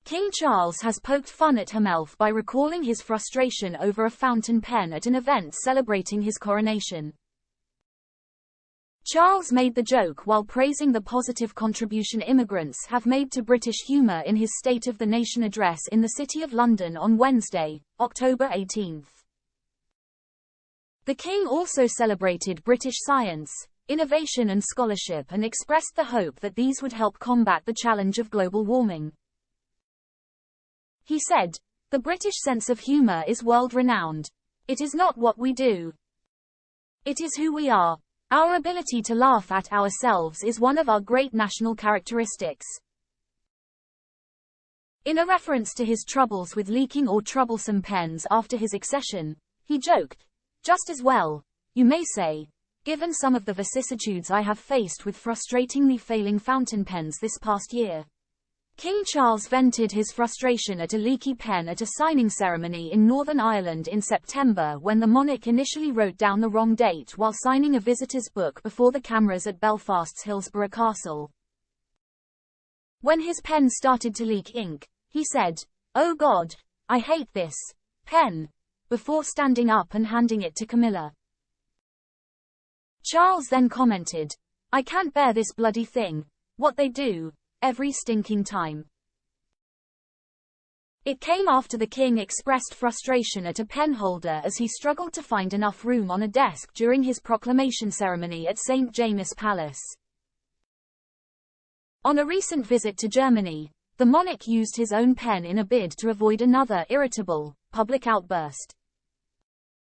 King Charles has poked fun at himelf by recalling his frustration over a fountain pen at an event celebrating his coronation. Charles made the joke while praising the positive contribution immigrants have made to British humour in his State of the Nation address in the City of London on Wednesday, October 18. The King also celebrated British science, innovation and scholarship and expressed the hope that these would help combat the challenge of global warming. He said, "The British sense of humour is world-renowned. It is not what we do. It is who we are. Our ability to laugh at ourselves is one of our great national characteristics." In a reference to his troubles with leaking or troublesome pens after his accession, he joked, "Just as well, you may say, given some of the vicissitudes I have faced with frustratingly failing fountain pens this past year." King Charles vented his frustration at a leaky pen at a signing ceremony in Northern Ireland in September when the monarch initially wrote down the wrong date while signing a visitor's book before the cameras at Belfast's Hillsborough Castle. When his pen started to leak ink, he said, "Oh God, I hate this pen," before standing up and handing it to Camilla. Charles then commented, "I can't bear this bloody thing, what they do, every stinking time." It came after the king expressed frustration at a pen holder as he struggled to find enough room on a desk during his proclamation ceremony at St. James's Palace. On a recent visit to Germany, the monarch used his own pen in a bid to avoid another irritable, public outburst.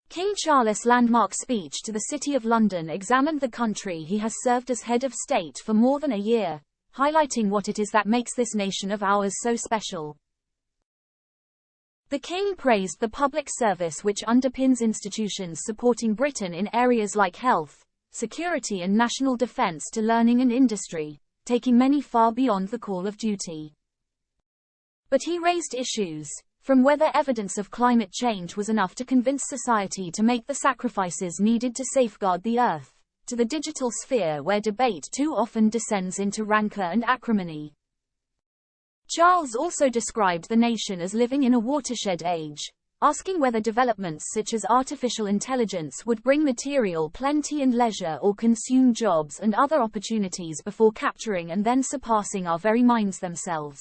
King Charles' landmark speech to the City of London examined the country he has served as head of state for more than a year, highlighting what it is that makes this nation of ours so special. The King praised the public service which underpins institutions supporting Britain in areas like health, security and national defence to learning and industry, taking many far beyond the call of duty. But he raised issues, from whether evidence of climate change was enough to convince society to make the sacrifices needed to safeguard the Earth, to the digital sphere where debate too often descends into rancor and acrimony. Charles also described the nation as living in a watershed age, asking whether developments such as artificial intelligence would bring material plenty and leisure or consume jobs and other opportunities before capturing and then surpassing our very minds themselves.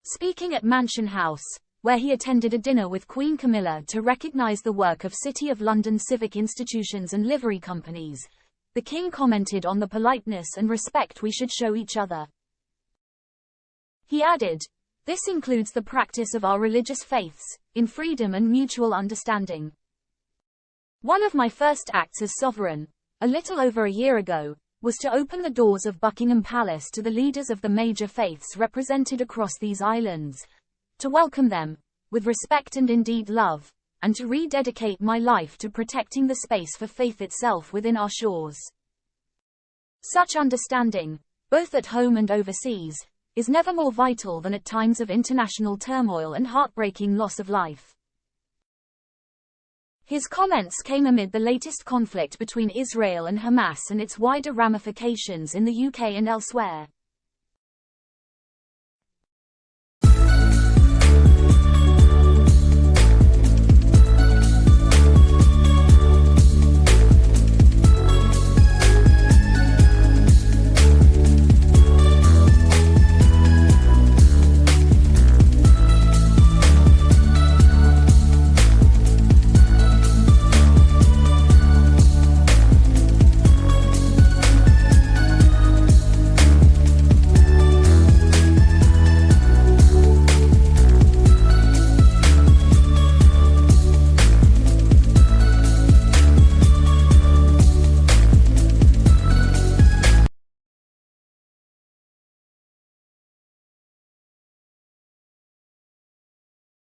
Speaking at Mansion House, where he attended a dinner with Queen Camilla to recognise the work of City of London civic institutions and livery companies, the King commented on the politeness and respect we should show each other. He added, "This includes the practice of our religious faiths, in freedom and mutual understanding. One of my first acts as sovereign, a little over a year ago, was to open the doors of Buckingham Palace to the leaders of the major faiths represented across these islands, to welcome them, with respect and indeed love, and to rededicate my life to protecting the space for faith itself within our shores. Such understanding, both at home and overseas, is never more vital than at times of international turmoil and heartbreaking loss of life." His comments came amid the latest conflict between Israel and Hamas and its wider ramifications in the UK and elsewhere.